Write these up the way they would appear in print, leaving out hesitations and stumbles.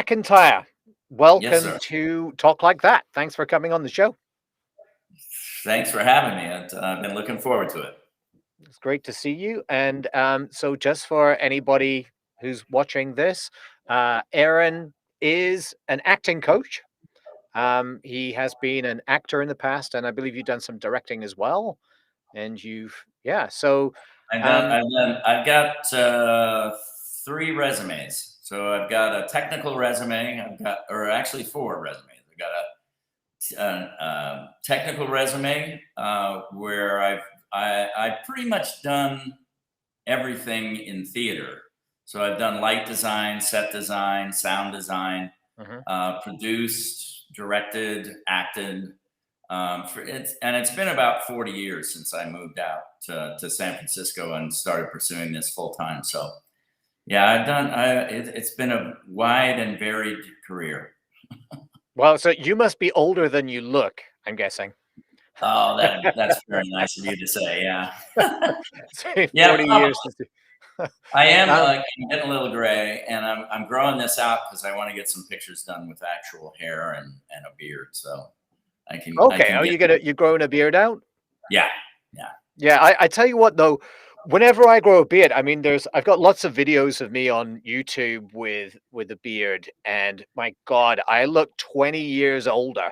Mcintyre, Yes, welcome sir. to Talk Like That. Thanks for coming on the show. Thanks for having me. I've been looking forward to it. It's great to see you. And so, just for anybody who's watching this, Aeron is an acting coach. He has been an actor in the past, and I believe you've done some directing as well. And yeah. So, um, I've got 3 resumes. So I've got a technical resume. Or actually 4 resumes. I've got a technical resume where I've pretty much done everything in theater. So I've done light design, set design, sound design, produced, directed, acted. It's been about 40 years since I moved out to San Francisco and started pursuing this full time. So yeah, it's been a wide and varied career. well, so you must be older than you look, I'm guessing. Oh, that's very nice of you to say. Yeah. Yeah, 40 probably. years. I am Um, I'm getting a little gray, and I'm growing this out because I want to get some pictures done with actual hair and a beard, so I okay. can Oh, get. you're growing a beard out? Yeah, yeah. Yeah, I tell you what though, whenever I grow a beard, I mean, I've got lots of videos of me on YouTube with a beard, and my God, I look 20 years older.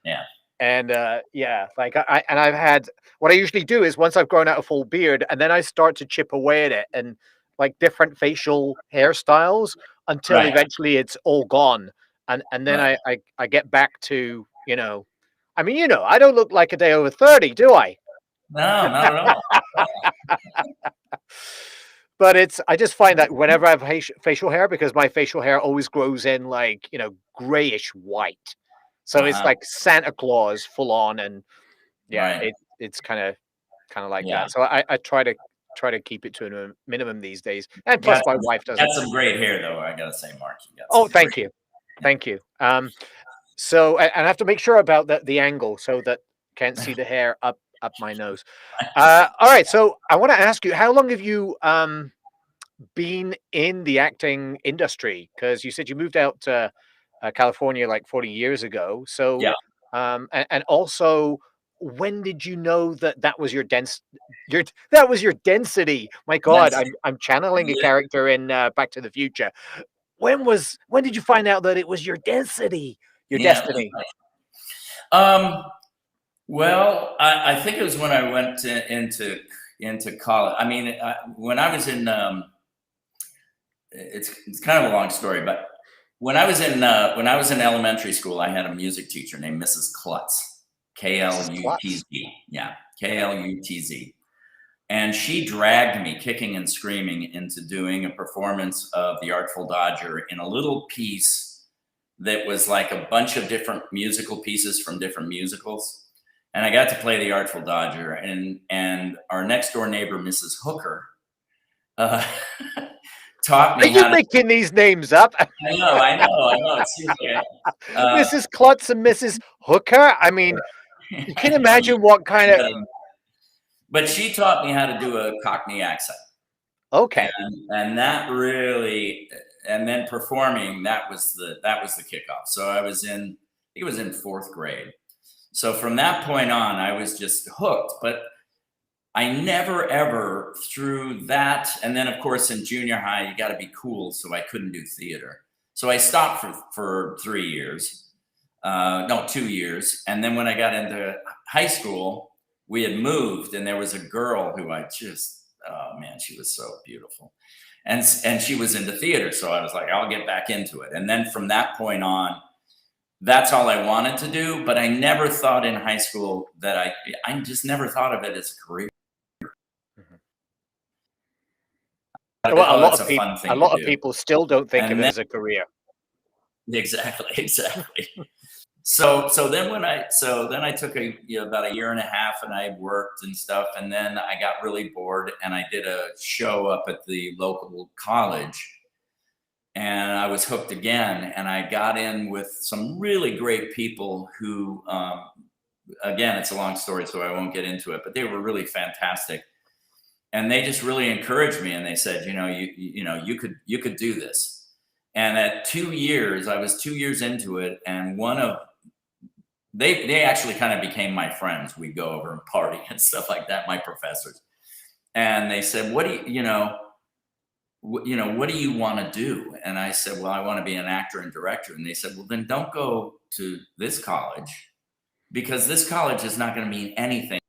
Yeah. And yeah, like I've had what I usually do is once I've grown out a full beard, and then I start to chip away at it and like different facial hairstyles until Right. eventually it's all gone, and then Right. I get back to I mean I don't look like a day over 30, do I? No, not at all. But I just find that whenever I have facial hair, because my facial hair always grows in like, grayish white. So it's Uh-huh. like Santa Claus full on. And yeah, Right. it's kind of like Yeah. that. So I try to keep it to a minimum these days. And plus Got my wife got doesn't. some great hair though. I gotta say, Mark, you got Oh, some great. thank you. Thank you. So and I have to make sure about the angle so that can't see the hair up my nose. All right. So I want to ask you, how long have you been in the acting industry? Because you said you moved out to California like 40 years ago. So, Yeah. and also, when did you know that that was that was your density? My God, That's I'm channeling a character in Back to the Future. When did you find out that it was your density, your yeah. destiny? Um. Well, I think it was when I went into college. I mean, when I was in it's kind of a long story, but when I was in elementary school, I had a music teacher named Mrs. Klutz, Mrs. Klutz. Klutz. Yeah, Klutz. And she dragged me kicking and screaming into doing a performance of The Artful Dodger in a little piece that was like a bunch of different musical pieces from different musicals. And I got to play The Artful Dodger, and our next door neighbor, Mrs. Hooker, uh, taught Are me you how to. making these names up? I know. It seems like Mrs. Klutz and Mrs. Hooker? I mean, you can imagine what kind of. but she taught me how to do a Cockney accent, Okay. and that really, and then performing, that was the kickoff. So I think it was in 4th grade. So from that point on, I was just hooked. But I never ever through that, and then of course in junior high, you got to be cool. So I couldn't do theater. So I stopped for 3 years, no, 2 years, and then when I got into high school, we had moved, and there was a girl who oh man, she was so beautiful, and she was into theater. So I was like, I'll get back into it. And then from that point on, that's all I wanted to do. But I never thought in high school that I just never thought of it as a career. Well, a lot of do. people still don't think of And it then, as a career. exactly. So then I took about a year and a half, and I worked and stuff, and then I got really bored, and I did a show up at the local college, and I was hooked again, and I got in with some really great people who, again, it's a long story, so I won't get into it, but they were really fantastic. And they just really encouraged me, and they said, you could do this. And at 2 years, I was 2 years into it, and they actually kind of became my friends. We'd go over and party and stuff like that, my professors. And they said, what do what do you want to do? And I said, well, I want to be an actor and director. And they said, well, then don't go to this college, because this college is not going to mean anything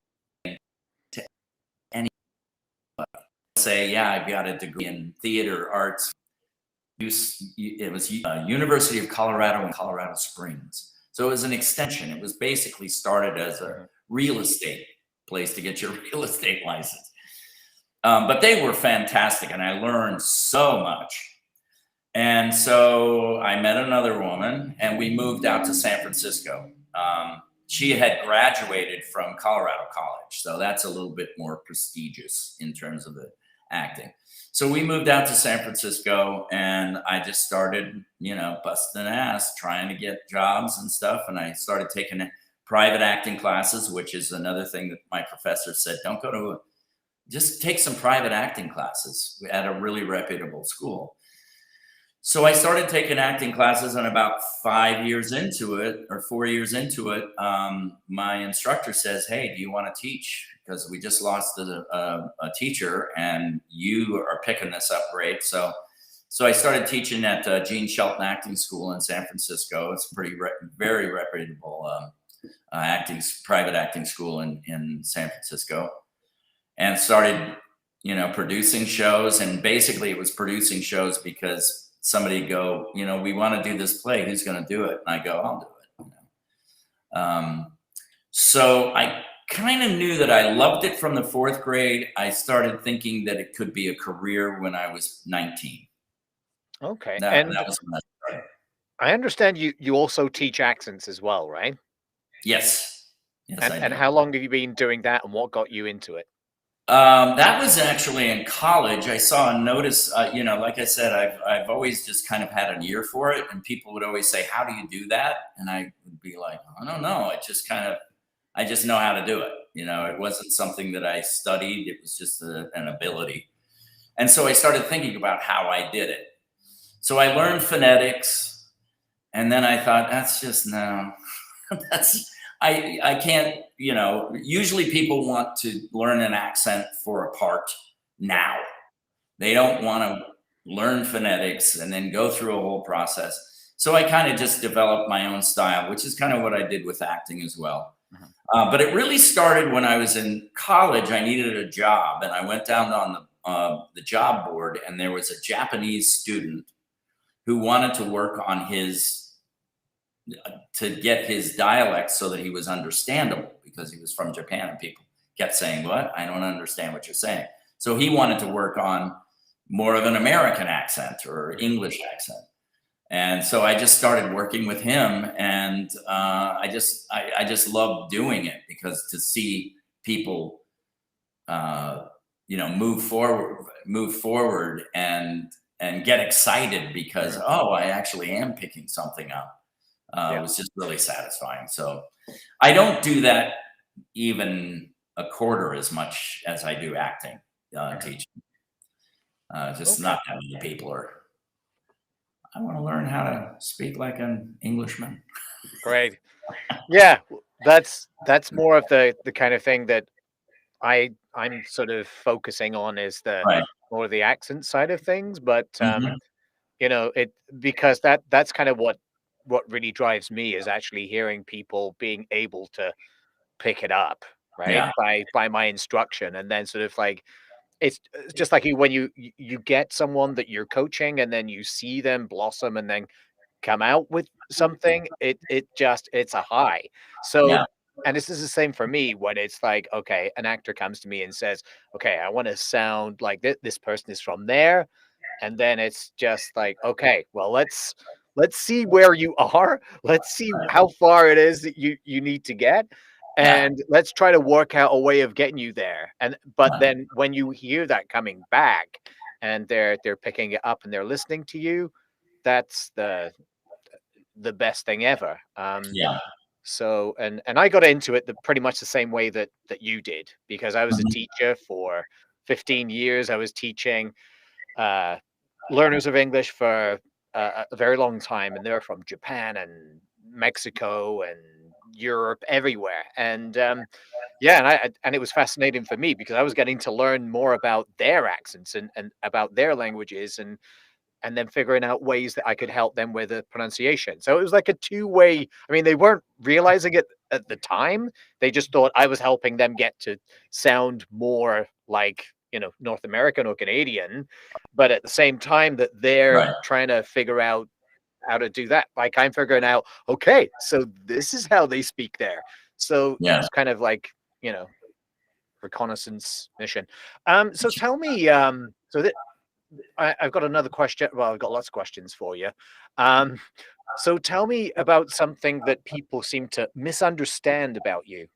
to anyone. Say, yeah, I've got a degree in theater arts. It was University of Colorado in Colorado Springs. So it was an extension. It was basically started as a real estate place to get your real estate license. But they were fantastic, and I learned so much. And so I met another woman, and we moved out to San Francisco. She had graduated from Colorado College, so that's a little bit more prestigious in terms of the acting. So we moved out to San Francisco, and I just started, busting ass, trying to get jobs and stuff. And I started taking private acting classes, which is another thing that my professor said, don't go to just take some private acting classes at a really reputable school. So I started taking acting classes, and about 5 years into it, or 4 years into it, my instructor says, hey, do you want to teach? Because we just lost a teacher, and you are picking this up great. So I started teaching at Gene Shelton Acting School in San Francisco. It's a very reputable private acting school in San Francisco, and started, producing shows. And basically it was producing shows because somebody go, we want to do this play. Who's going to do it? And I go, I'll do it. So I kind of knew that I loved it from the 4th grade. I started thinking that it could be a career when I was 19. Okay. That was when I started. I understand you also teach accents as well, right? Yes. Yes, And how long have you been doing that, and what got you into it? That was actually in college. I saw a notice, like I said, I've always just kind of had an ear for it, and people would always say, how do you do that? And I would be like, I don't know. I just know how to do it. It wasn't something that I studied. It was just an ability. And so I started thinking about how I did it. So I learned phonetics, and then I thought, that's just, no, I can't, usually people want to learn an accent for a part now. They don't want to learn phonetics and then go through a whole process. So I kind of just developed my own style, which is kind of what I did with acting as well. But it really started when I was in college. I needed a job, and I went down on the job board, and there was a Japanese student who wanted to work on to get his dialect so that he was understandable, because he was from Japan, and people kept saying, what? I don't understand what you're saying. So he wanted to work on more of an American accent or English accent. And so I just started working with him, and I just loved doing it, because to see people, move forward and get excited because, oh, I actually am picking something up. It was just really satisfying. So I don't do that even a quarter as much as I do acting, teaching. Just not that many people are. I want to learn how to speak like an Englishman. Great. Yeah, that's more of the kind of thing that I'm sort of focusing on, is the Right. more of the accent side of things. But Mhm. because that's kind of what really drives me, is actually hearing people being able to pick it up, right? Yeah. By my instruction, and then sort of like it's just like when you get someone that you're coaching, and then you see them blossom and then come out with something, it's a high. So, Yeah. and this is the same for me when it's like, okay, an actor comes to me and says, okay, I want to sound like this person is from there. And then it's just like, okay, well, let's see where you are. Let's see how far it is that you need to get. Yeah. And let's try to work out a way of getting you there. But then when you hear that coming back, and they're picking it up and they're listening to you, that's the best thing ever. Yeah. So, and I got into it pretty much the same way that you did, because I was a Mhm. teacher for 15 years. I was teaching learners of English for a very long time, and they're from Japan and Mexico and Europe, everywhere. And yeah, and it was fascinating for me because I was getting to learn more about their accents and about their languages, and then figuring out ways that I could help them with the pronunciation. So it was like a two-way. I mean, they weren't realizing it at the time. They just thought I was helping them get to sound more like, North American or Canadian, but at the same time that they're Right. trying to figure out how to do that. Like I'm figuring out, okay, so this is how they speak there. So Yeah. it's kind of like, reconnaissance mission. So tell me, so that I've got another question. Well, I've got lots of questions for you. Um, so tell me about something that people seem to misunderstand about you.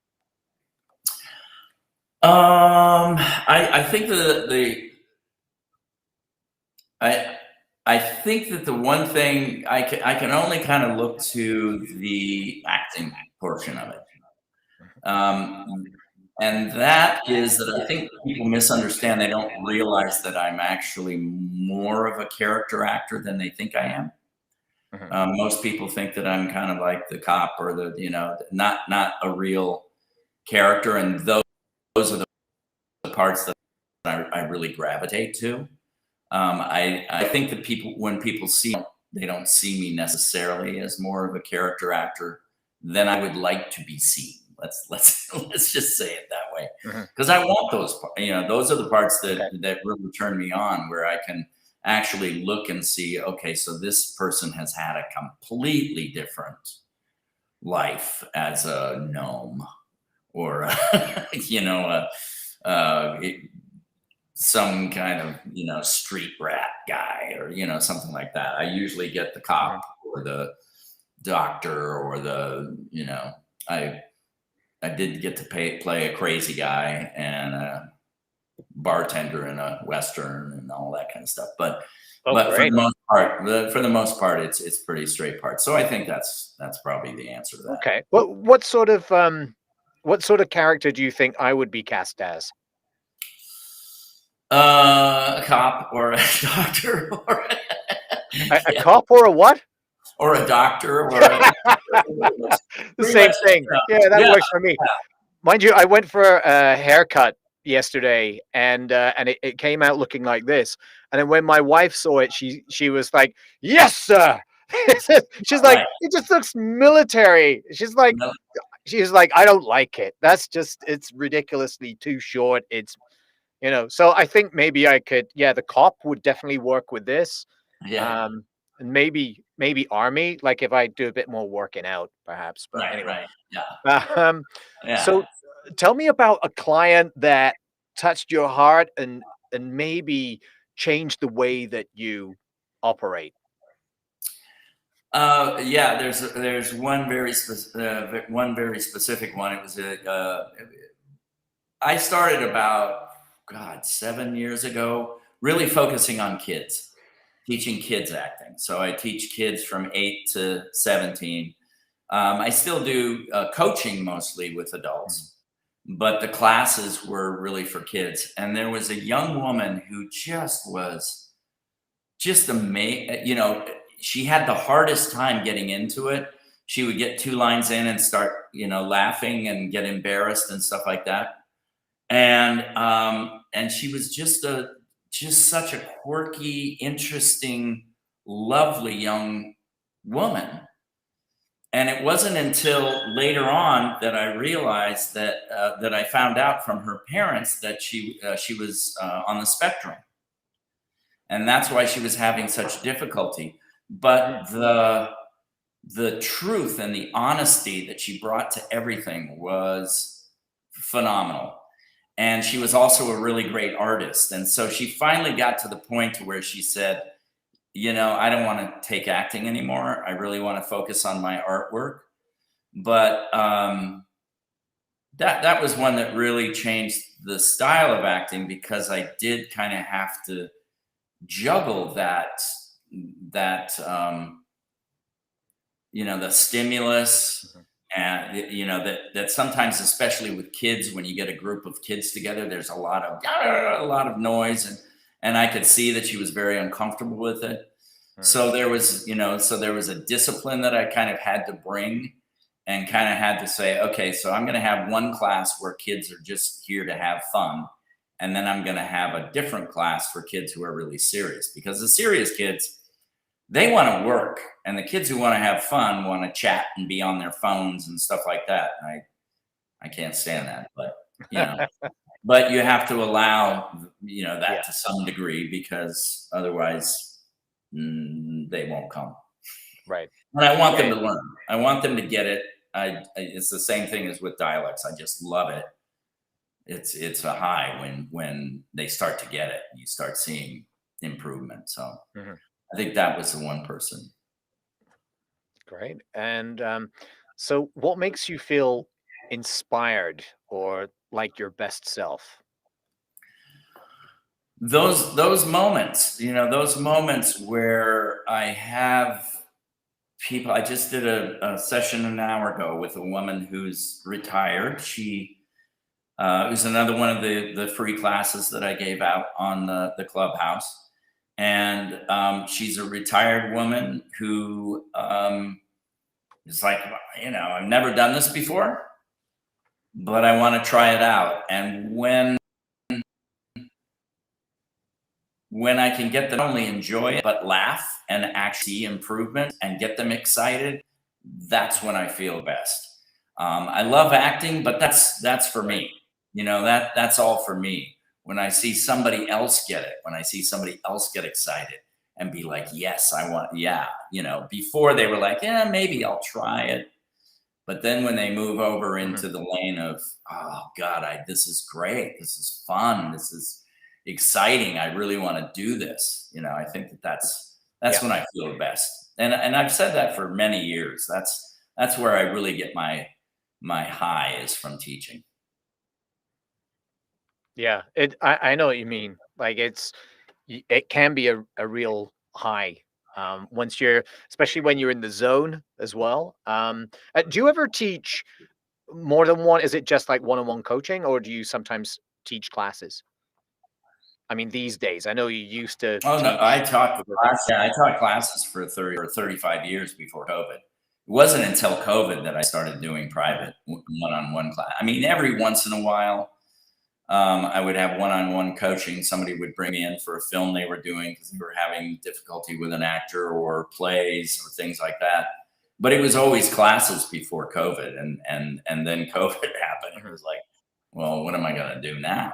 I think I think that the one thing I can only kind of look to the acting portion of it. And that is that I think people misunderstand. They don't realize that I'm actually more of a character actor than they think I am. Most people think that I'm kind of like the cop or not a real character. And those are the parts that I really gravitate to. I think that when people see me, they don't see me necessarily as more of a character actor than I would like to be seen. Let's just say it that way, because I want those. Those are the parts that really turn me on, where I can actually look and see, okay, so this person has had a completely different life as a gnome, or some kind of street rat guy, or something like that. I usually get the cop or the doctor or I did get to play a crazy guy and a bartender in a Western and all that kind of stuff. But for the most part, it's pretty straight part. So I think that's probably the answer to that. Okay. What sort of character do you think I would be cast as? A cop or a doctor or A cop or a what? Or a doctor or The same thing. Yeah, that works for me. Mind you, I went for a haircut yesterday, and it came out looking like this. And then when my wife saw it, she was like, "Yes, sir." She's like, "It just looks military." She's like, "I don't like it. It's ridiculously too short. It's So I think maybe I could. Yeah, the cop would definitely work with this. Yeah. And maybe army, like if I do a bit more working out, perhaps. But anyway. Right. Yeah. So tell me about a client that touched your heart and maybe changed the way that you operate. Yeah. There's one very specific one. It was I started about 7 years ago, really focusing on kids. Teaching kids acting. So I teach kids from 8 to 17. I still do coaching mostly with adults, but the classes were really for kids. And there was a young woman who was amazing. She had the hardest time getting into it. She would get 2 lines in and start, laughing and get embarrassed and stuff like that. And she was just such a quirky, interesting, lovely young woman. And it wasn't until later on that I realized that I found out from her parents that she was on the spectrum, and that's why she was having such difficulty. But the truth and the honesty that she brought to everything was phenomenal. And she was also a really great artist. And so she finally got to the point to where she said, I don't want to take acting anymore. I really want to focus on my artwork. But that was one that really changed the style of acting, because I did kind of have to juggle that the stimulus. And that sometimes, especially with kids, when you get a group of kids together, there's a lot of noise, and I could see that she was very uncomfortable with it. So there was, so there was a discipline that I kind of had to bring and kind of had to say, okay, so I'm going to have one class where kids are just here to have fun. And then I'm going to have a different class for kids who are really serious, because the serious kids, they want to work. And the kids who want to have fun want to chat and be on their phones and stuff like that. And I can't stand that, but but you have to allow, that to some degree, because otherwise they won't come. Right. And I want them to learn. I want them to get it. It's the same thing as with dialects. I just love it. It's a high when they start to get it. You start seeing improvement. So I think that was the one person. Great. And so what makes you feel inspired or like your best self? Those moments, those moments where I have people. I just did a session an hour ago with a woman who's retired. She it was another one of the free classes that I gave out on the Clubhouse. And she's a retired woman who is like, I've never done this before, but I want to try it out. And when I can get them not only enjoy it, but laugh and actually see improvement and get them excited, that's when I feel best. I love acting, but that's for me. That's all for me. When I see somebody else get it, when I see somebody else get excited and be like, yes, I want, before they were like, yeah, maybe I'll try it. But then when they move over into the lane of, oh God, this is great. This is fun. This is exciting. I really want to do this. I think that's when I feel the best. And I've said that for many years. That's where I really get my high, is from teaching. Yeah, I know what you mean. Like it can be a real high once especially when you're in the zone as well. Do you ever teach more than one? Is it just like one-on-one coaching, or do you sometimes teach classes? I mean, these days, I know you used to. Oh no, I taught classes for 30 or 35 years before COVID. It wasn't until COVID that I started doing private one-on-one class. I mean, every once in a while, I would have one-on-one coaching. Somebody would bring me in for a film they were doing because they were having difficulty with an actor, or plays or things like that. But it was always classes before COVID, and then COVID happened. It was like, well, what am I going to do now?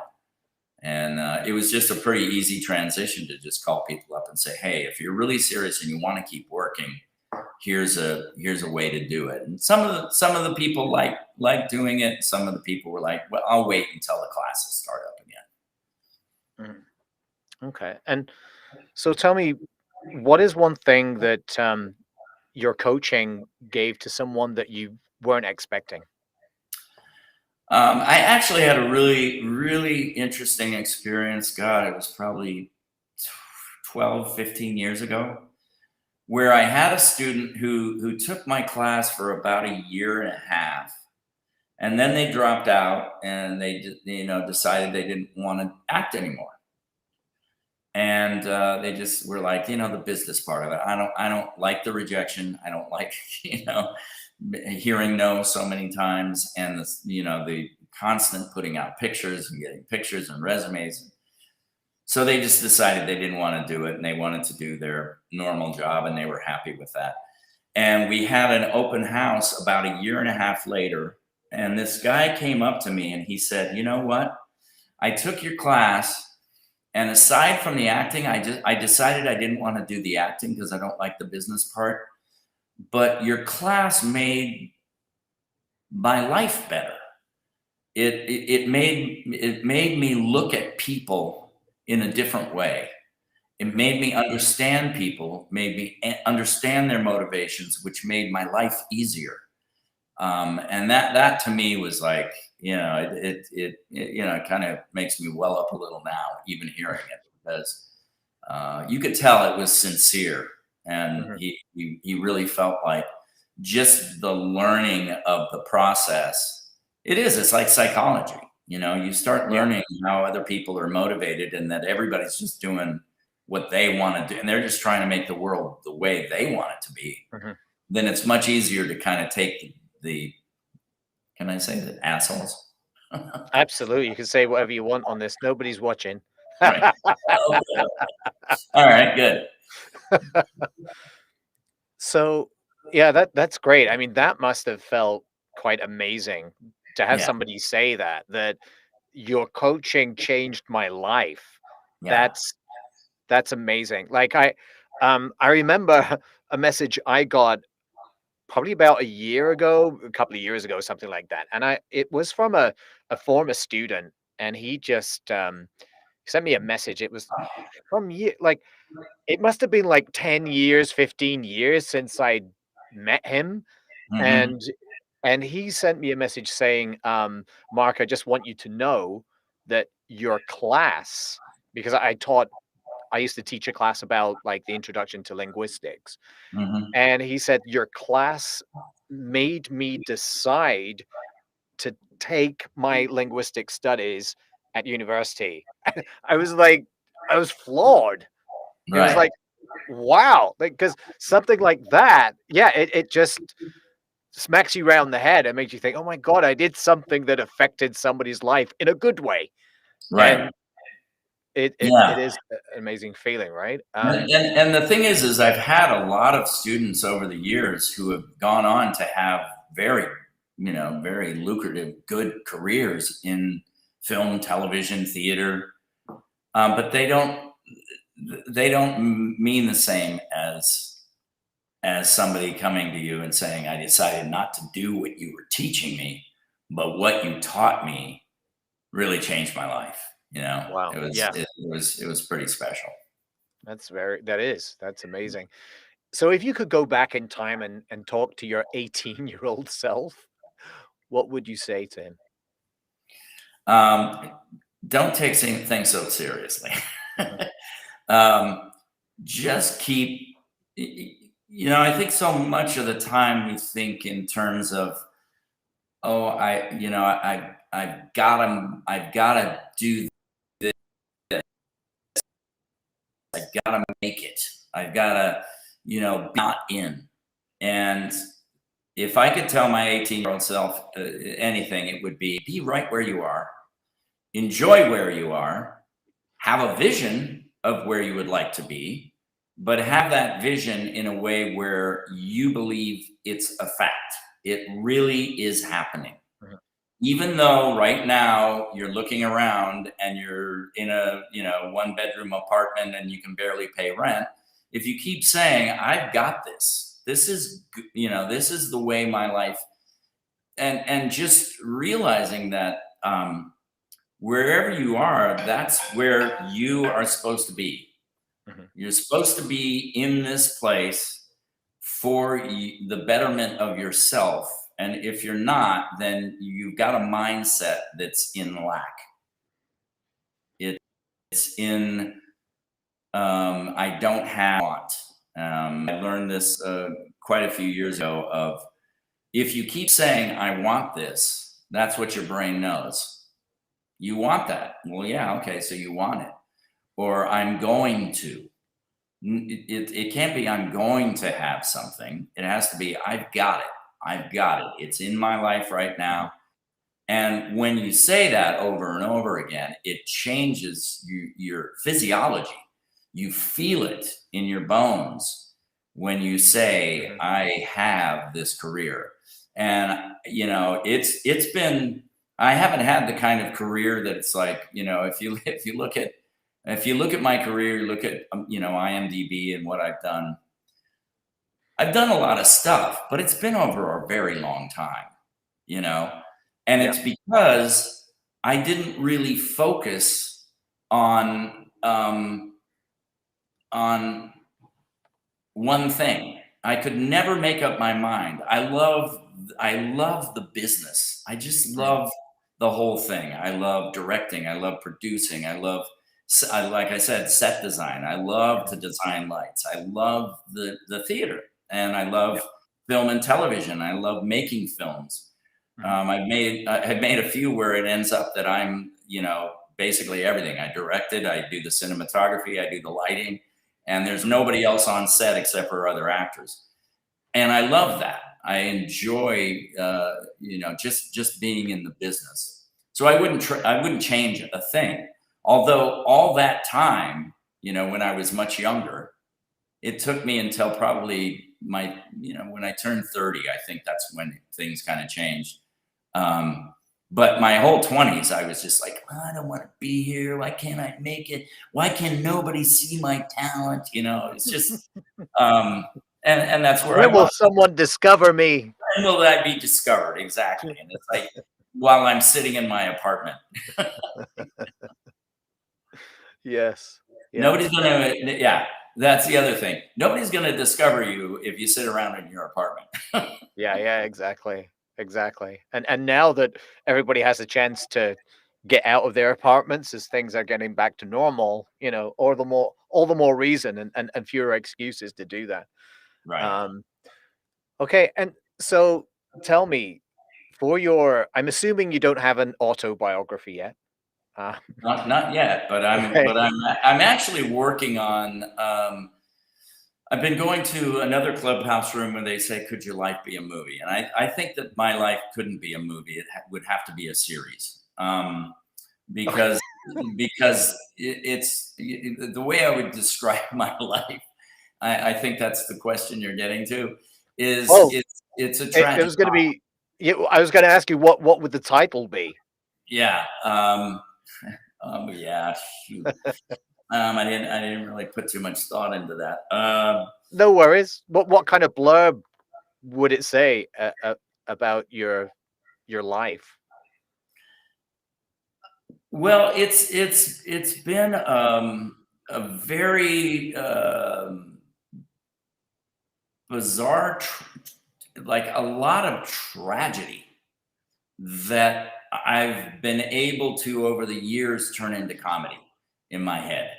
And it was just a pretty easy transition to just call people up and say, hey, if you're really serious and you want to keep working, here's a way to do it. And some of the people like doing it. Some of the people were like, well, I'll wait until the classes start up again. Okay. And so tell me, what is one thing that your coaching gave to someone that you weren't expecting? I actually had a really, really interesting experience. God, it was probably 12, 15 years ago, where I had a student who took my class for about a year and a half. And then they dropped out, and they decided they didn't want to act anymore. And they just were like, the business part of it. I don't like the rejection. I don't like, hearing no so many times, and the constant putting out pictures and getting pictures and resumes. So they just decided they didn't want to do it, and they wanted to do their normal job, and they were happy with that. And we had an open house about a year and a half later, and this guy came up to me and he said, you know what? I took your class, and aside from the acting, I decided I didn't want to do the acting because I don't like the business part. But your class made my life better. It made me look at people in a different way. It made me understand people, made me understand their motivations, which made my life easier. And that to me was like, it kind of makes me well up a little now, even hearing it, because you could tell it was sincere. And he really felt like just the learning of the process. It's like psychology. You start learning how other people are motivated, and that everybody's just doing what they want to do, and they're just trying to make the world the way they want it to be, Mm-hmm. then it's much easier to kind of take the can I say that assholes? Absolutely. You can say whatever you want on this. Nobody's watching. Right. Okay. All right, good. So, yeah, that's great. I mean, that must have felt quite amazing to have Yeah, somebody say that your coaching changed my life. yeah. That's amazing. Like I remember a message I got probably about a year ago, a couple of years ago, something like that. And it was from a former student, and he just sent me a message. It was from like it must have been like 10 years, 15 years since I met him. Hmm. And he sent me a message saying, Mark, I just want you to know that your class, because I used to teach a class about like the introduction to linguistics. Hmm. And he said, your class made me decide to take my linguistic studies at university. I was like, I was floored. It was Right, like, wow, like because something like that, yeah, it just smacks you around the head and makes you think, oh my god, I did something that affected somebody's life in a good way, right. and it Yeah. is an amazing feeling, right? And the thing is I've had a lot of students over the years who have gone on to have very, very lucrative, good careers in film, television, theater, but they don't mean the same as somebody coming to you and saying, I decided not to do what you were teaching me, but what you taught me really changed my life. Wow, yeah, It was pretty special. that's amazing. So if you could go back in time and talk to your 18-year-old self, what would you say to him? Um, don't take things so seriously. Mhm, um, just keep, I think so much of the time we think in terms of, oh, I've got to do this. I've got to make it. I've got to, be not in. And if I could tell my 18-year-old self anything, it would be right where you are, enjoy where you are, have a vision of where you would like to be, but have that vision in a way where you believe it's a fact. It really is happening. mhm. Even though right now you're looking around and you're in a, 1-bedroom apartment and you can barely pay rent, if you keep saying, I've got this, this is the way my life, and just realizing that, wherever you are, that's where you are supposed to be. Mhm. You're supposed to be in this place for the betterment of yourself. And if you're not, then you've got a mindset that's in lack. It's in, I don't have want. I learned this quite a few years ago of, if you keep saying, I want this, that's what your brain knows. You want that. Well, yeah, okay, so you want it. Or I'm going to. It can't be I'm going to have something. It has to be I've got it. I've got it. It's in my life right now. And when you say that over and over again, it changes your physiology. You feel it in your bones when you say, Mhm. I have this career. And it's been, I haven't had the kind of career that it's like, if you look at my career, look at IMDb and what I've done. I've done a lot of stuff, but it's been over a very long time, you know, and Yeah. it's because I didn't really focus on one thing. I could never make up my mind. I love the business. I just Mhm. love the whole thing. I love directing. I love producing. Like I said, set design. I love to Mhm. design lights. I love the theater, and I Yeah. love film and television. I love making films. Mhm. I've made a few where it ends up that I'm, basically everything. I directed, I do the cinematography, I do the lighting, and there's nobody else on set except for other actors. And I love that. I enjoy, just being in the business. So I wouldn't change a thing. Although all that time, when I was much younger, it took me until probably when I turned 30, I think that's when things kind of changed. But my whole 20s, I was just like, I don't want to be here. Why can't I make it? Why can nobody see my talent? It's just, and that's where I When will was. someone discover me? When will I be discovered? Exactly. And it's like, while I'm sitting in my apartment. Yes. Nobody's gonna, yeah, that's the other thing. Nobody's gonna discover you if you sit around in your apartment. Yeah, exactly. Exactly. And now that everybody has a chance to get out of their apartments as things are getting back to normal, all the more reason and fewer excuses to do that. Right. Okay, and so tell me, I'm assuming you don't have an autobiography yet. Uh, Not yet, but I'm okay. but I'm actually working on. I've been going to another clubhouse room where they say, "Could your life be a movie?" And I think that my life couldn't be a movie; it would have to be a series, because it's the way I would describe my life. I think that's the question you're getting to. Is Oh, it's a it tragic. was going to be. Yeah, I was going to ask you what would the title be? Yeah. Yeah. Shoot. I didn't really put too much thought into that. No worries. What kind of blurb would it say about your life? Well, it's been a very bizarre, like a lot of tragedy that I've been able to over the years turn into comedy in my head,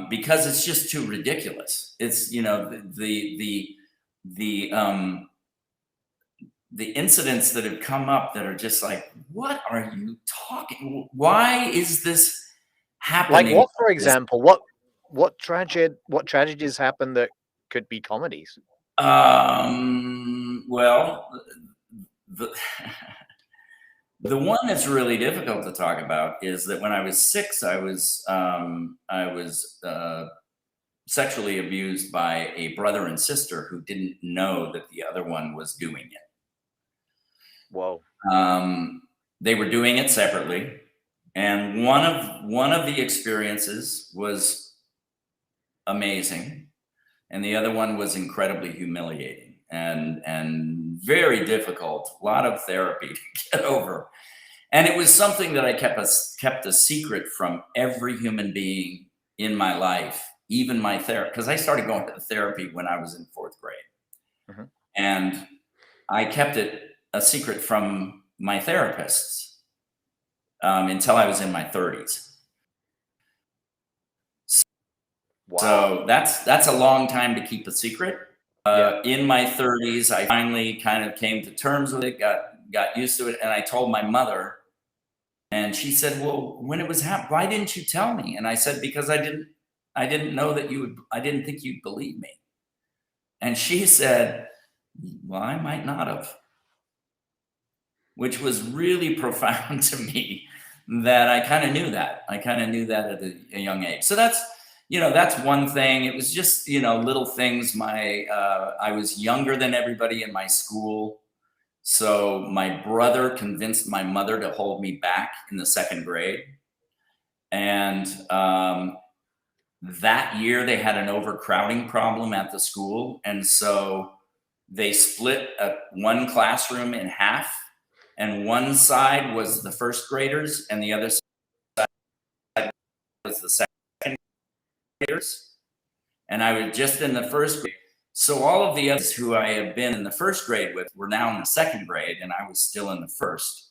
because it's just too ridiculous. It's the incidents that have come up that are just like, what are you talking? Why is this Like happening? what, for example? What tragedies happen that could be comedies? Well, the the one that's really difficult to talk about is that when I was 6, I was sexually abused by a brother and sister who didn't know that the other one was doing it. Whoa. They were doing it separately, and one of the experiences was amazing, and the other one was incredibly humiliating and very difficult. A lot of therapy to get over, and it was something that I kept a secret from every human being in my life, even my therapist, because I started going to therapy when I was in 4th grade, Hmm. and I kept it a secret from my therapists, until I was in my 30s. Wow. So that's a long time to keep a secret. Yeah. In my 30s, I finally kind of came to terms with it, got used to it, and I told my mother, and she said, "Well, when it was happening, why didn't you tell me?" And I said, "Because I didn't know that you would. I didn't think you'd believe me." And she said, "Well, I might not have," which was really profound to me. That I kind of knew that. I kind of knew that at a young age. So that's one thing. It was just little things. I was younger than everybody in my school, so my brother convinced my mother to hold me back in the 2nd grade, and that year they had an overcrowding problem at the school, and so they split one classroom in half, and one side was the 1st graders and the other side was the 2nd graders, and I was just in the 1st grade. So all of the others who I had been in the 1st grade with were now in the 2nd grade, and I was still in the 1st.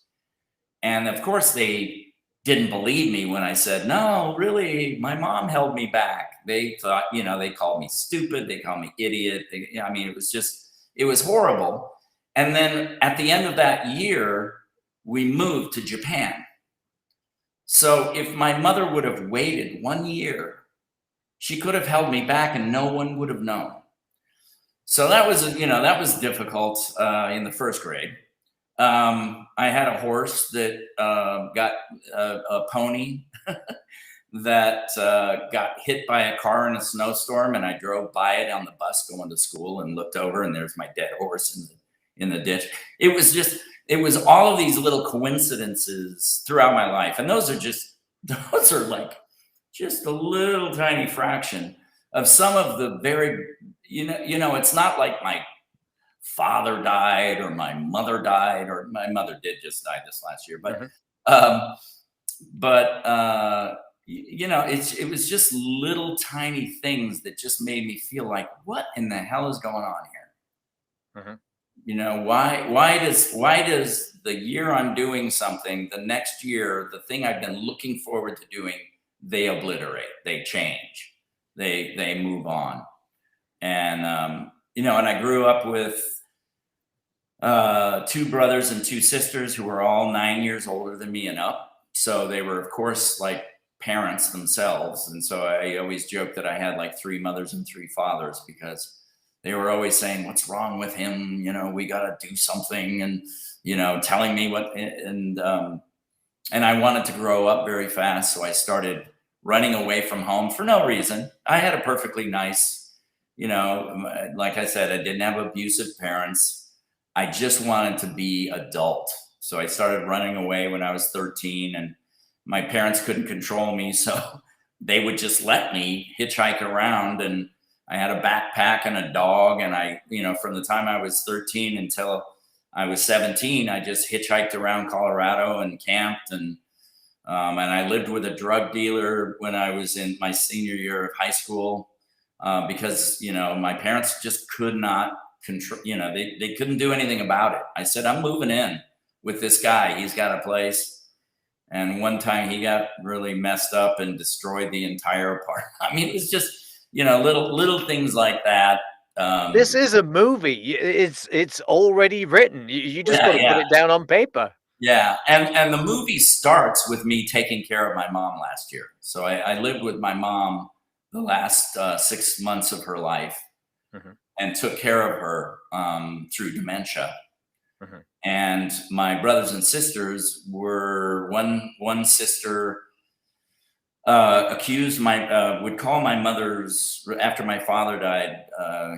And of course, they didn't believe me when I said, "No, really, my mom held me back." They thought, they called me stupid, they called me idiot. I mean, it was horrible. And then at the end of that year, we moved to Japan. So if my mother would have waited 1 year, she could have held me back and no one would have known. So that was, that was difficult in the first grade. I had a horse that got a pony that got hit by a car in a snowstorm, and I drove by it on the bus going to school and looked over, and there's my dead horse in the ditch. It was all of these little coincidences throughout my life, and those are like just a little tiny fraction of some of the very, it's not like my father died or my mother died, or my mother did just die this last year, but it was just little tiny things that just made me feel like, what in the hell is going on here? Why does the year I'm doing something, the next year, the thing I've been looking forward to doing, they obliterate, they change, they move on. And, and I grew up with 2 brothers and 2 sisters who were all 9 years older than me and up. So they were, of course, like parents themselves. And so I always joke that I had like 3 mothers and 3 fathers, because they were always saying, what's wrong with him? We got to do something. And, telling me what, and I wanted to grow up very fast. So I started running away from home for no reason. I had a perfectly nice, like I said, I didn't have abusive parents. I just wanted to be adult. So I started running away when I was 13, and my parents couldn't control me. So they would just let me hitchhike around, and I had a backpack and a dog. And I, from the time I was 13 until I was 17, I just hitchhiked around Colorado and camped. And I lived with a drug dealer when I was in my senior year of high school, because, my parents just could not control, they couldn't do anything about it. I said, I'm moving in with this guy. He's got a place. And one time he got really messed up and destroyed the entire apartment. I mean, it's just, little things like that. This is a movie. It's already written. You just got to put it down on paper. Yeah. And the movie starts with me taking care of my mom last year. So I lived with my mom the last 6 months of her life, and took care of her through dementia. And my brothers and sisters were, one sister would call my mother's, after my father died,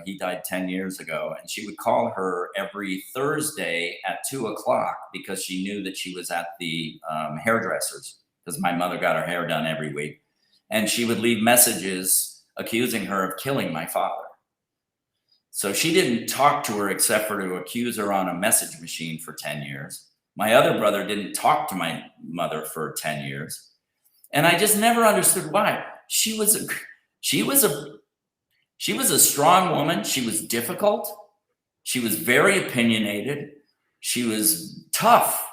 he died 10 years ago, and she would call her every Thursday at 2:00 because she knew that she was at the hairdressers, because my mother got her hair done every week. And she would leave messages accusing her of killing my father. So she didn't talk to her except for to accuse her on a message machine for 10 years. My other brother didn't talk to my mother for 10 years. And I just never understood why. She was a strong woman. She was difficult. She was very opinionated. She was tough,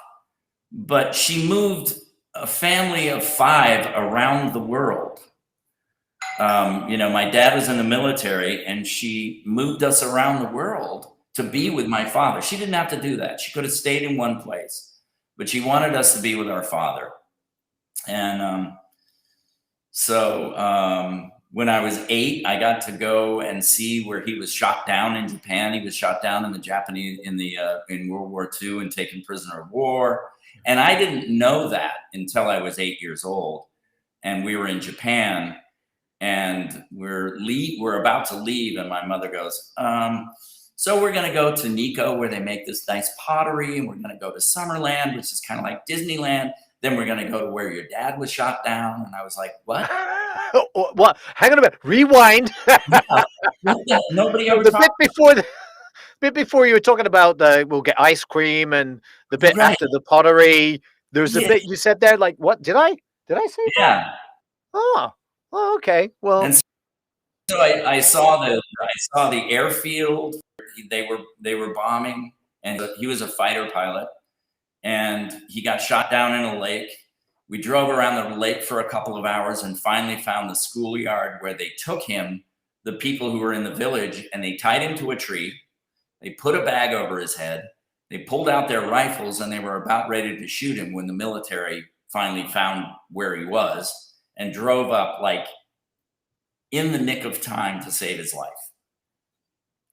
but she moved a family of 5 around the world. My dad was in the military, and she moved us around the world to be with my father. She didn't have to do that. She could have stayed in one place, but she wanted us to be with our father. And when I was 8, I got to go and see where he was shot down in Japan. He was shot down in the Japanese in World War II and taken prisoner of war. And I didn't know that until I was 8 years old. And we were in Japan. And we're about to leave, and my mother goes, so we're going to go to Nikko, where they make this nice pottery, and we're going to go to Summerland, which is kind of like Disneyland. Then we're going to go to where your dad was shot down. And I was like, what? What? Hang on a minute. Rewind. Nobody ever the bit before you were talking about we'll get ice cream, and the bit after the pottery. There's a bit you said there, like, what? Did I say that? Yeah. Oh, okay. Well, and so I saw the airfield. They were bombing, and he was a fighter pilot, and he got shot down in a lake. We drove around the lake for a couple of hours and finally found the schoolyard where they took him, the people who were in the village, and they tied him to a tree. They put a bag over his head. They pulled out their rifles, and they were about ready to shoot him when the military finally found where he was and drove up like in the nick of time to save his life,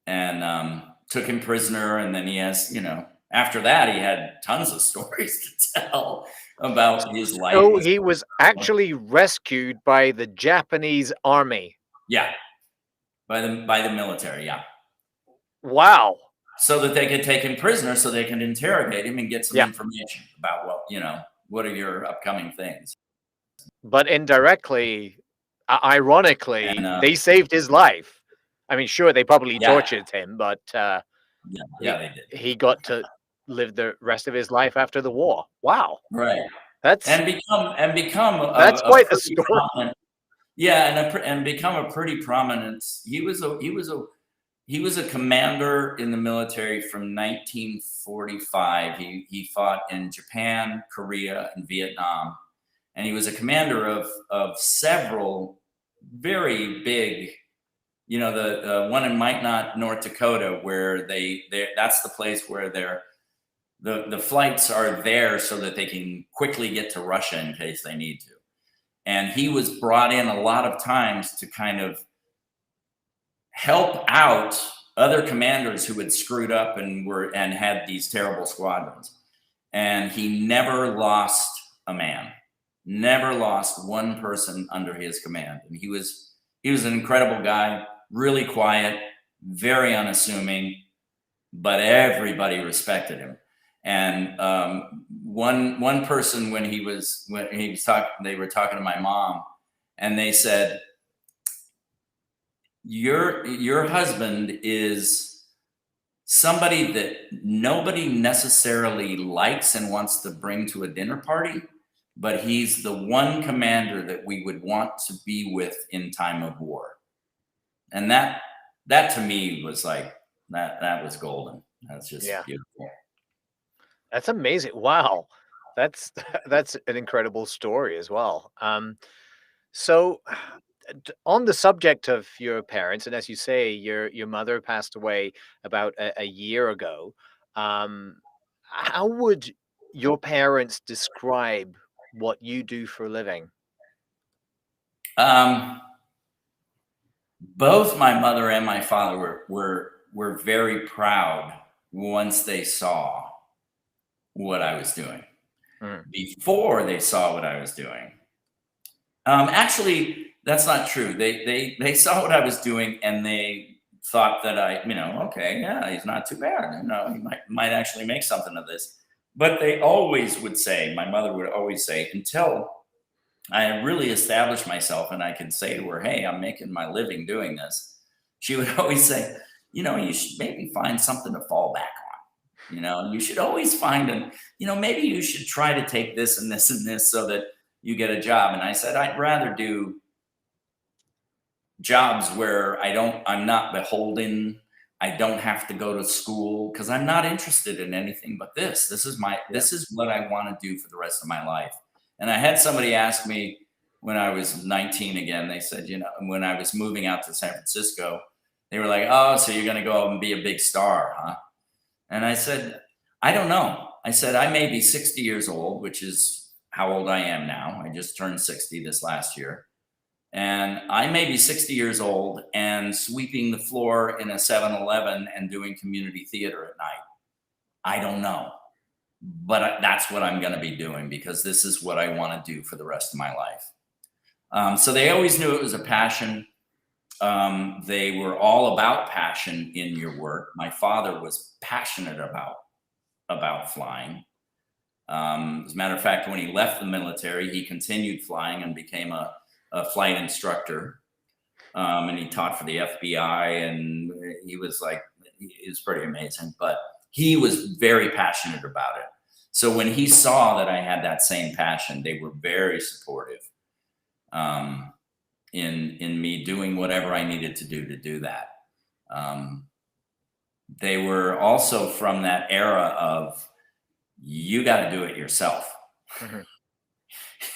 and took him prisoner. And then he has, after that, he had tons of stories to tell about his life. So he was actually rescued by the Japanese army. Yeah, by the military. Yeah. Wow. So that they could take him prisoner, so they can interrogate him and get some information about what are your upcoming things. But indirectly, ironically, they saved his life. I mean, sure, they probably tortured him, but they did. He got to live the rest of his life after the war. Wow. Right. That's become that's quite a story. And become a pretty prominent. He was a commander in the military from 1945. He fought in Japan, Korea, and Vietnam, and he was a commander of several very big. The one in Minot, North Dakota, where that's the place where the flights are there so that they can quickly get to Russia in case they need to. And he was brought in a lot of times to kind of help out other commanders who had screwed up and had these terrible squadrons. And he never lost a man, never lost one person under his command. And he was an incredible guy, really quiet, very unassuming, but everybody respected him. And one person, when he was talking, they were talking to my mom, and they said, your husband is somebody that nobody necessarily likes and wants to bring to a dinner party, but he's the one commander that we would want to be with in time of war. And that to me was like, that was golden. That's just beautiful. That's amazing. Wow. That's an incredible story as well. So on the subject of your parents, and as you say, your mother passed away about a year ago. How would your parents describe what you do for a living? Both my mother and my father were very proud once they saw what I was doing. Before they saw what I was doing, actually, that's not true. They saw what I was doing, and they thought that okay, yeah, he's not too bad. He might actually make something of this. But they always would say, my mother would always say, until I really established myself and I could say to her, hey, I'm making my living doing this, she would always say, you should maybe find something to fall back on. You should always find maybe you should try to take this and this and this so that you get a job. And I said, I'd rather do jobs where I'm not beholden. I don't have to go to school, because I'm not interested in anything but this. This is what I want to do for the rest of my life. And I had somebody ask me when I was 19 again, they said, when I was moving out to San Francisco, they were like, oh, so you're going to go out and be a big star, huh? And I said, I don't know. I said, I may be 60 years old, which is how old I am now. I just turned 60 this last year. And I may be 60 years old and sweeping the floor in a 7-Eleven and doing community theater at night. I don't know. But that's what I'm going to be doing, because this is what I want to do for the rest of my life. So they always knew it was a passion. They were all about passion in your work. My father was passionate about flying. As a matter of fact, when he left the military, he continued flying and became a flight instructor. And he taught for the FBI, and he was pretty amazing, but he was very passionate about it. So when he saw that I had that same passion, they were very supportive in me doing whatever I needed to do that. They were also from that era of, you got to do it yourself.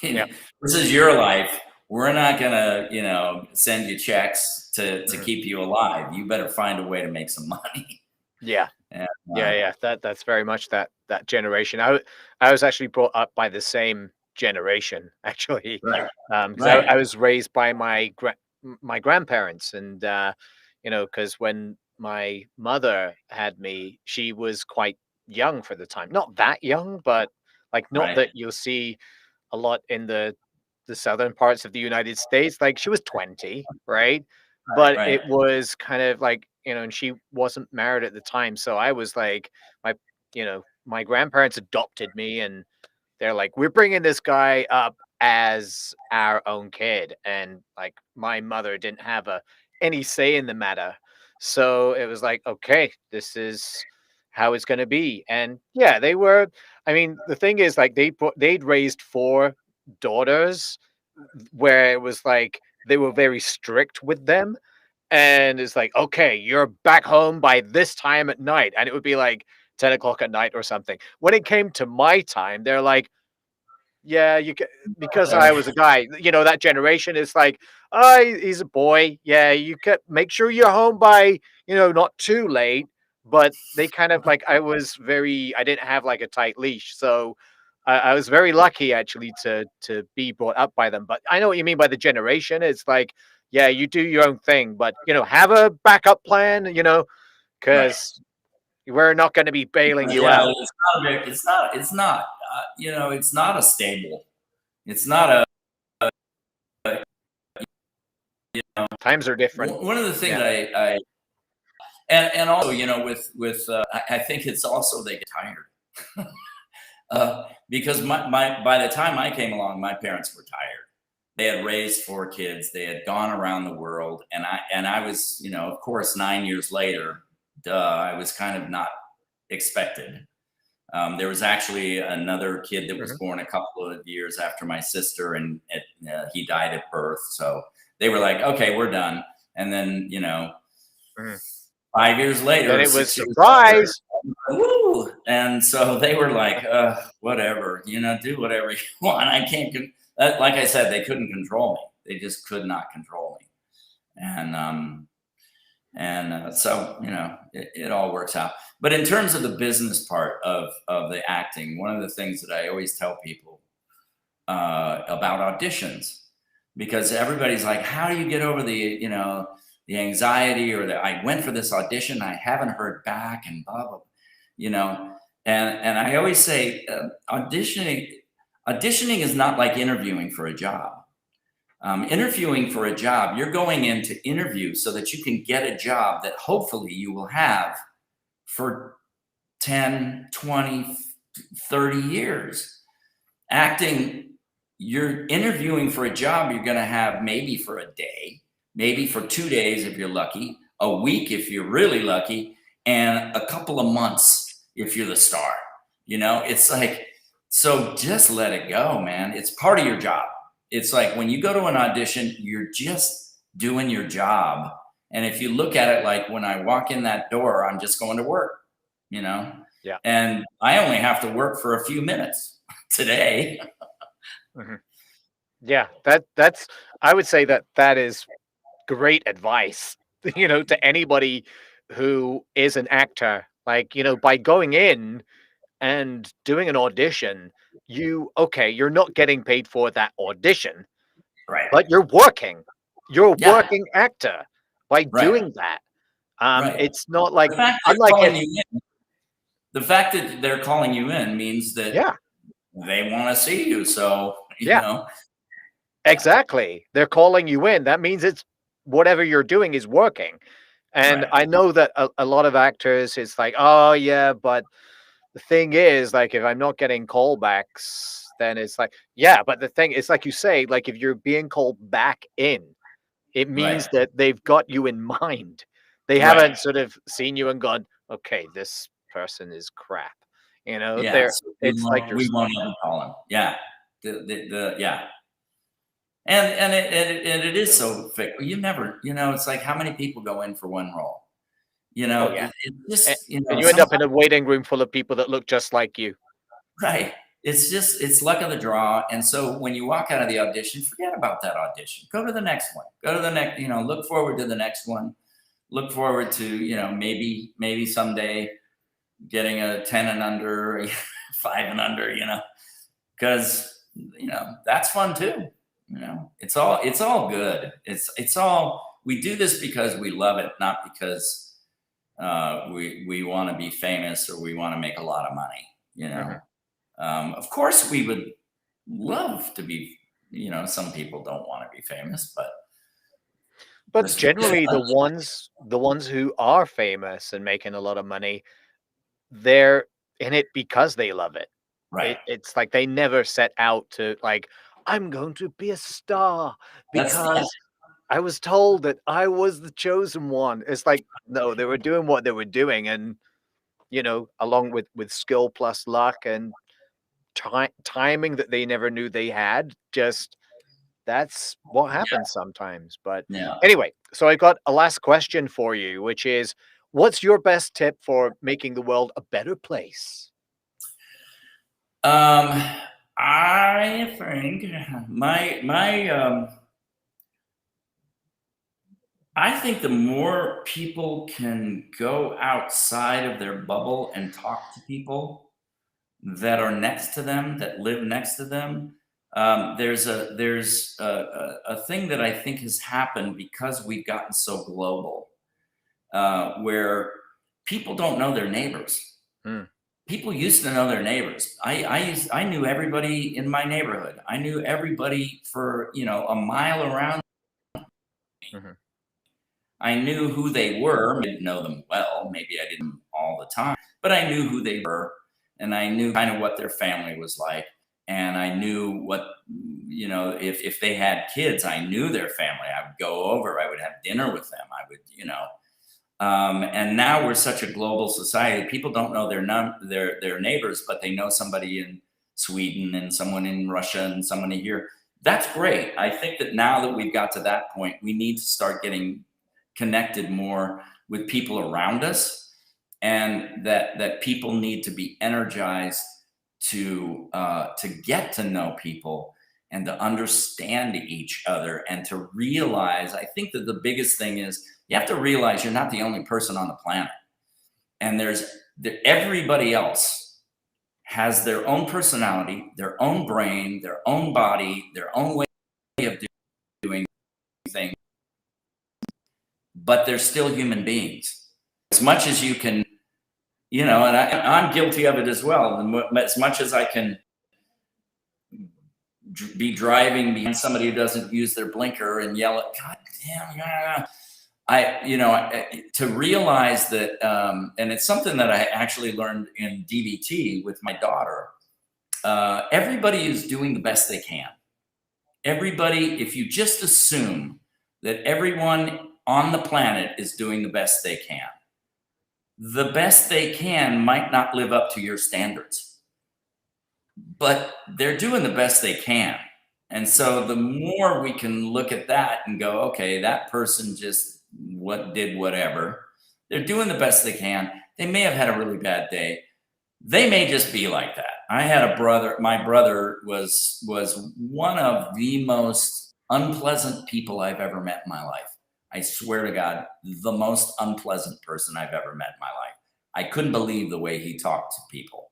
Yeah. This is your life. We're not going to, send you checks to keep you alive. You better find a way to make some money. Yeah. Yeah. That's very much that generation. I was actually brought up by the same generation, actually, Right. because Right. I was raised by my grandparents, and because when my mother had me, she was quite young for the time, not that young, but like not Right. that you'll see a lot in the southern parts of the United States. Like she was 20, right? But Right. it was kind of like, and she wasn't married at the time. So I was like, my, my grandparents adopted me, and they're like, we're bringing this guy up as our own kid. And like my mother didn't have any say in the matter. So it was like, okay, this is how it's going to be. And yeah, I mean, the thing is like they'd raised four daughters where it was like they were very strict with them. And it's like, okay, you're back home by this time at night. And it would be like 10 o'clock at night or something. When it came to my time, they're like, yeah, you can, because I was a guy, that generation is like, oh, he's a boy. Yeah, you can make sure you're home by, not too late. But they kind of like, I didn't have like a tight leash. So I was very lucky actually to be brought up by them. But I know what you mean by the generation. It's like, yeah, you do your own thing, but, have a backup plan, Right. because we're not going to be bailing you Yeah. out. It's not, it's not a stable, it's not a, Times are different. one of the things Yeah. and also, with I think it's also they get tired. Because by the time I came along, my parents were tired. They had raised four kids. They had gone around the world, and I was, of course, 9 years later. Duh, I was kind of not expected. There was actually another kid that was Mhm, born a couple of years after my sister, and he died at birth. So they were like, "Okay, we're done." And then, mhm. 5 years Then later, it was 6 years later, surprise. woo! And so they were like, whatever, do whatever you want. I can't, like I said, they couldn't control me. They just could not control me. And so, it all works out. But in terms of the business part of the acting, one of the things that I always tell people about auditions, because everybody's like, how do you get over the anxiety, or that I went for this audition, I haven't heard back, and blah, blah, you know. And I always say, auditioning is not like interviewing for a job. Interviewing for a job, you're going in to interview so that you can get a job that hopefully you will have for 10, 20, 30 years. Acting, you're interviewing for a job you're going to have maybe for a day, maybe for 2 days if you're lucky, a week if you're really lucky, and a couple of months if you're the star. It's like, so just let it go, man. It's part of your job. It's like when you go to an audition, you're just doing your job. And if you look at it like, when I walk in that door, I'm just going to work, you know? Yeah. And I only have to work for a few minutes today. Mhm. Yeah, that's I would say that is great advice, to anybody who is an actor. Like, by going in and doing an audition, you're not getting paid for that audition, Right. but you're working. You're a Yeah. working actor by Right. doing that. Right. It's not like The fact they're unlike calling if you in, the fact that they're calling you in means that yeah, they want to see you. So, yeah, yeah. exactly. They're calling you in. That means it's whatever you're doing is working. And Right. I know that a lot of actors, it's like, oh yeah, but the thing is, like, if I'm not getting callbacks, then it's like, yeah, but the thing is, like you say, like if you're being called back in, it means Right. that they've got you in mind. They Right. haven't sort of seen you and gone, okay, this person is crap. Yeah. They're So it's like you're we won't ever call him. Yeah. Yeah. And it is so so fickle. You never, it's like, how many people go in for one role? oh yeah. It And, just, and you end up in sometimes, a waiting room full of people that look just like you. right. It's luck of the draw. And so when you walk out of the audition, forget about that audition. Go to the next one. Go to the next, look forward to the next one. Look forward to, maybe someday getting a 10 and under, 5 and under, because that's fun too. It's all good. It's all, we do this because we love it, not because we want to be famous or we want to make a lot of money. Of course, we would love to be. Some people don't want to be famous, But generally, the ones who are famous and making a lot of money, they're in it because they love it. right. It's like they never set out to like, I'm going to be a star That's because I was told that I was the chosen one. It's like, no, they were doing what they were doing, and along with skill plus luck and timing that they never knew they had. Just that's what happens sometimes. But yeah. anyway, so I got a last question for you, which is, what's your best tip for making the world a better place? I think I think the more people can go outside of their bubble and talk to people that are next to them, that live next to them. There's a thing that I think has happened because we've gotten so global, where people don't know their neighbors. Hmm. People used to know their neighbors. I knew everybody in my neighborhood. I knew everybody for a mile around. Mhm. I knew who they were. I didn't know them well. Maybe I didn't all the time, but I knew who they were, and I knew kind of what their family was like. And I knew what, if they had kids, I knew their family. I would go over. I would have dinner with them. I would, and now we're such a global society. People don't know their neighbors, but they know somebody in Sweden and someone in Russia and somebody here. That's great. I think that now that we've got to that point, we need to start getting connected more with people around us, and that people need to be energized to get to know people and to understand each other and to realize. I think that the biggest thing is you have to realize you're not the only person on the planet, and everybody else has their own personality, their own brain, their own body, their own way of doing things, but they're still human beings. As much as you can, and I'm guilty of it as well. As much as I can be driving behind somebody who doesn't use their blinker and yell at, God damn, to realize that, and it's something that I actually learned in DBT with my daughter. Everybody is doing the best they can. Everybody, if you just assume that everyone on the planet is doing the best they can might not live up to your standards, but they're doing the best they can. And so the more we can look at that and go, okay, that person just did whatever. They're doing the best they can. They may have had a really bad day. They may just be like that. I had a brother. My brother was one of the most unpleasant people I've ever met in my life. I swear to God, the most unpleasant person I've ever met in my life. I couldn't believe the way he talked to people.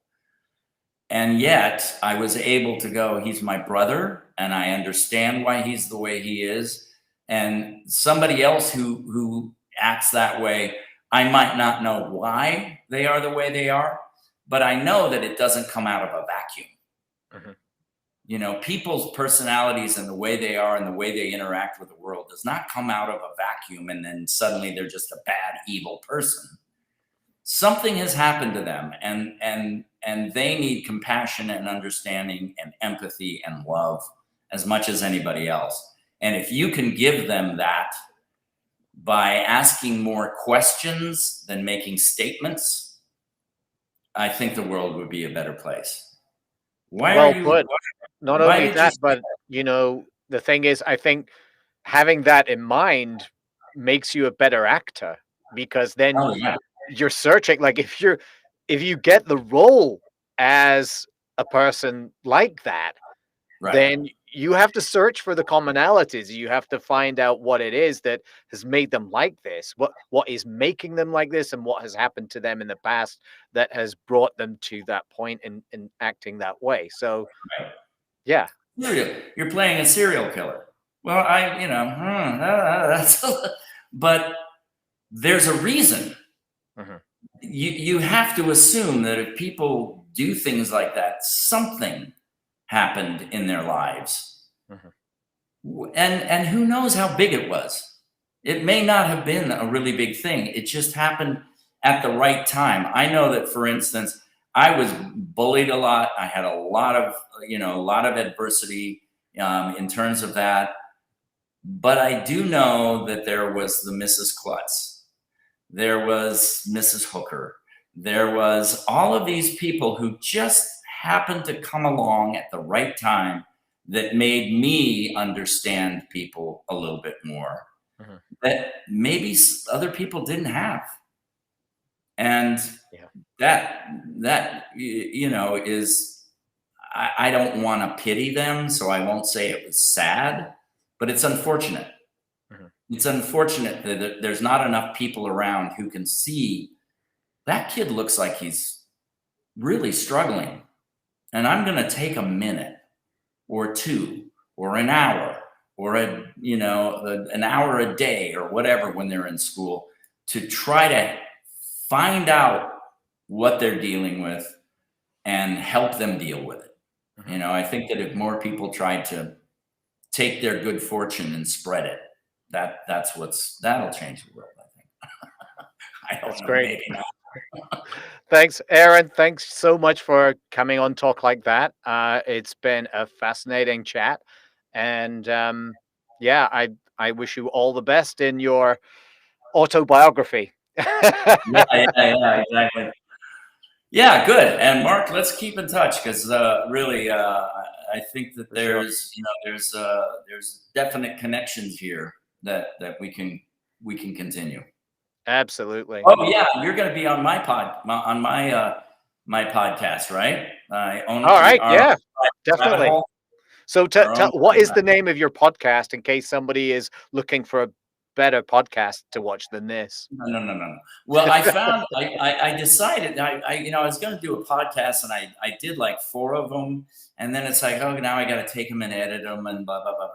And yet I was able to go, he's my brother, and I understand why he's the way he is. And somebody else who acts that way, I might not know why they are the way they are, but I know that it doesn't come out of a vacuum. Mm-hmm. People's personalities and the way they are and the way they interact with the world does not come out of a vacuum and then suddenly they're just a bad, evil person. Something has happened to them, and they need compassion and understanding and empathy and love as much as anybody else. And if you can give them that by asking more questions than making statements, I think the world would be a better place. Well put. Not why only did that, you but the thing is, I think having that in mind makes you a better actor, because then Oh, yeah. you're searching. Like if you get the role as a person like that, Right. then you have to search for the commonalities. You have to find out what it is that has made them like this, what is making them like this, and what has happened to them in the past that has brought them to that point in acting that way. So Right. Yeah. You're playing a serial killer. Well, that's, but there's a reason. Mhm. You have to assume that if people do things like that, something happened in their lives. Mhm. And who knows how big it was. It may not have been a really big thing. It just happened at the right time. I know that, for instance, I was bullied a lot. I had a lot of adversity in terms of that. But I do know that there was the Mrs. Klutz. There was Mrs. Hooker. There was all of these people who just happened to come along at the right time that made me understand people a little bit more Mhm. that maybe other people didn't have. And Yeah. that is, I don't want to pity them, so I won't say it was sad, but it's unfortunate. Mhm. It's unfortunate that there's not enough people around who can see that kid looks like he's really struggling. And I'm going to take a minute or two or an hour or an hour a day or whatever when they're in school to try to find out what they're dealing with and help them deal with it. Mhm. I think that if more people tried to take their good fortune and spread it, that'll change the world, I think. I don't That's know, great. maybe not. Thanks, Aeron. Thanks so much for coming on Talk Like That. It's been a fascinating chat, and yeah, I wish you all the best in your autobiography. Yeah, exactly. Yeah, good. And Mark, let's keep in touch because really, I think that For sure. there's definite connections here that we can continue. Absolutely. Oh yeah, you're going to be on my podcast, right? I own All right. our Yeah, rabbit definitely. hole, So, our own what is private. the name of your podcast in case somebody is looking for a better podcast to watch than this? No. Well, I decided I was going to do a podcast and I did like 4 of them, and then it's like, oh, now I got to take them and edit them and blah blah blah.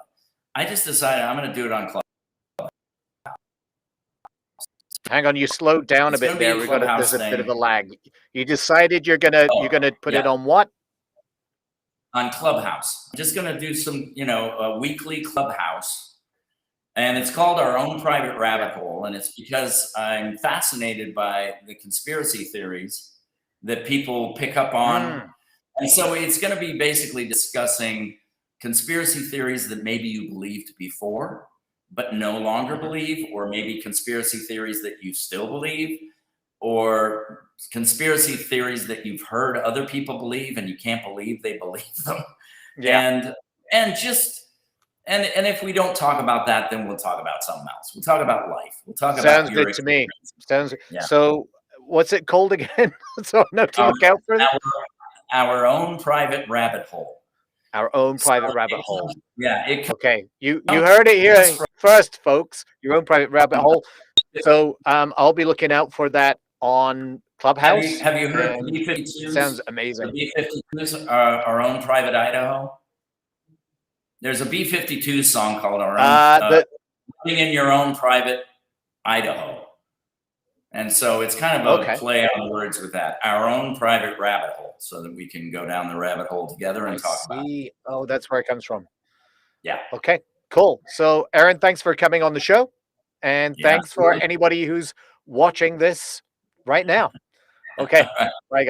I just decided I'm going to do it on Club. Hang on, you slowed down a It's going bit to be there. a There's Clubhouse a bit of thing. a lag. You decided you're Oh gonna put yeah, it on what? on Clubhouse. I'm just going to do some a weekly Clubhouse, and it's called Our Own Private Yeah. Rabbit Hole, and it's because I'm fascinated by the conspiracy theories that people pick up on. Mm. And so it's going to be basically discussing conspiracy theories that maybe you believed before, but no longer Mhm. believe, or maybe conspiracy theories that you still believe, or conspiracy theories that you've heard other people believe and you can't believe they believe them. Yeah. And just and if we don't talk about that, then we'll talk about something else. We'll talk about life. We'll talk about Sounds your good to me. experience. Sounds Yeah. so. What's it called again? So I know to Our, look out for it. our own private rabbit hole. Our own So private rabbit hole. it Okay, you comes heard it here from. first, folks. Your own private rabbit hole. So I'll be looking out for that on Clubhouse, Have you heard the and B-52s? sounds The amazing. B-52s are our own private Idaho. There's a B-52 song called "Our Own," The living in your own private Idaho, and so it's kind of a okay, play on words with that. Our own private rabbit hole, so that we can go down the rabbit hole together I and talk about it. see. Oh, that's where it comes from. Yeah, Okay, cool. So, Aeron, thanks for coming on the show, and yeah, thanks for absolutely. anybody who's watching this right now. Okay, bye, guys.